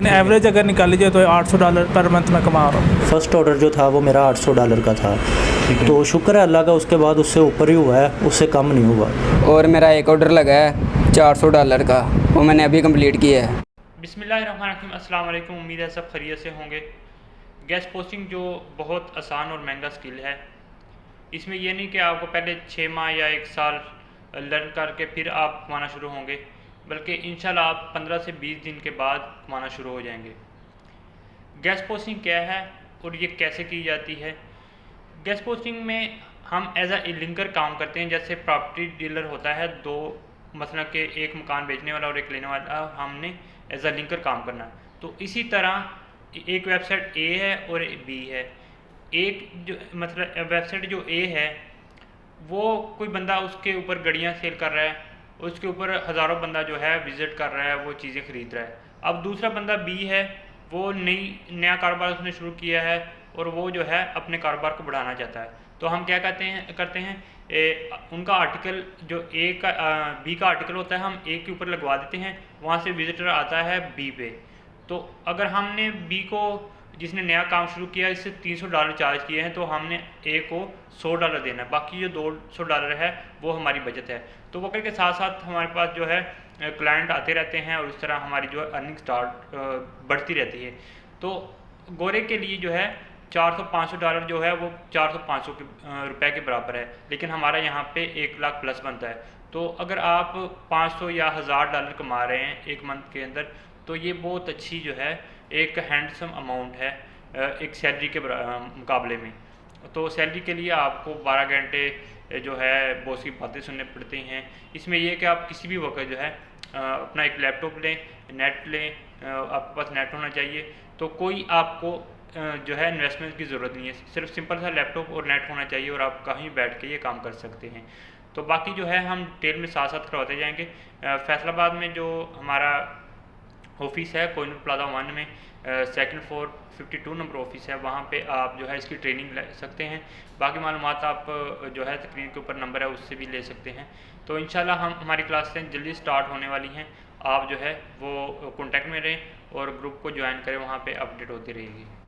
Average अगर निकाल लीजिए तो $800 पर मंथ में कमा रहा हूँ। फर्स्ट ऑर्डर जो था वो मेरा $800 का था, तो शुक्र है अल्लाह का, उसके बाद उससे ऊपर ही हुआ है, उससे कम नहीं हुआ। और मेरा एक ऑर्डर लगा है $400 का, वो मैंने अभी कंप्लीट किया है। बिस्मिल्लाहिर्रहमानिर्रहीम, अस्सलाम वालेकुम। उम्मीद है सब खैरियत से होंगे। गेस्ट पोस्टिंग जो बहुत आसान और महंगा स्किल है, इसमें यह नहीं कि आपको पहले 6 माह या 1 साल लर्न करके फिर आप कमाना शुरू होंगे, बल्कि इंशाल्लाह आप 15 से 20 दिन के बाद कमाना शुरू हो जाएंगे। गेस्ट पोस्टिंग क्या है और ये कैसे की जाती है? गेस्ट पोस्टिंग में हम एज ए लिंकर काम करते हैं। जैसे प्रॉपर्टी डीलर होता है, दो मसला के एक मकान बेचने वाला और एक लेने वाला, हमने एज ए लिंकर काम करना है। तो इसी तरह एक वेबसाइट ए है और बी है। एक जो मतलब वेबसाइट जो ए है, वो कोई बंदा उसके ऊपर गाड़ियाँ सेल कर रहा है, उसके ऊपर हज़ारों बंदा जो है विज़िट कर रहा है, वो चीज़ें ख़रीद रहा है। अब दूसरा बंदा बी है, वो नया कारोबार उसने शुरू किया है और वो जो है अपने कारोबार को बढ़ाना चाहता है। तो हम क्या करते हैं उनका आर्टिकल जो ए का बी का आर्टिकल होता है, हम ए के ऊपर लगवा देते हैं, वहाँ से विजिटर आता है बी पे। तो अगर हमने बी को, जिसने नया काम शुरू किया, इससे $300 चार्ज किए हैं, तो हमने ए को $100 देना है। बाकी जो $200 है वो हमारी बचत है। तो वक्त के साथ साथ हमारे पास जो है क्लाइंट आते रहते हैं और इस तरह हमारी जो है अर्निंग स्टार्ट बढ़ती रहती है। तो गोरे के लिए जो है $400-500 जो है वो 400-500 रुपये के बराबर है, लेकिन हमारा यहाँ पे 1 लाख प्लस बनता है। तो अगर आप 500 या $1000 कमा रहे हैं एक मंथ के अंदर, तो ये बहुत अच्छी जो है एक हैंडसम अमाउंट है एक सैलरी के मुकाबले में। तो सैलरी के लिए आपको 12 घंटे जो है बॉस की बातें सुनने पड़ती हैं। इसमें यह कि आप किसी भी वक्त जो है अपना एक लैपटॉप लें, नेट लें, आपके पास नेट होना चाहिए। तो कोई आपको जो है इन्वेस्टमेंट की ज़रूरत नहीं है, सिर्फ सिंपल सा लैपटॉप और नेट होना चाहिए और आप कहीं बैठ के ये काम कर सकते हैं। तो बाकी जो है हम डिटेल में साथ साथ करवाते जाएंगे। फैसलाबाद में जो हमारा ऑफिस है कोहिनूर प्लाजा 1 में, सेकंड फ्लोर 52 नंबर ऑफिस है, वहाँ पे आप जो है इसकी ट्रेनिंग ले सकते हैं। बाकी मालूमात आप जो है स्क्रीन के ऊपर नंबर है उससे भी ले सकते हैं। तो इंशाल्लाह हमारी क्लासें जल्दी स्टार्ट होने वाली हैं। आप जो है वो कॉन्टैक्ट में रहें और ग्रुप को ज्वाइन करें, वहाँ पे अपडेट होती रहेगी।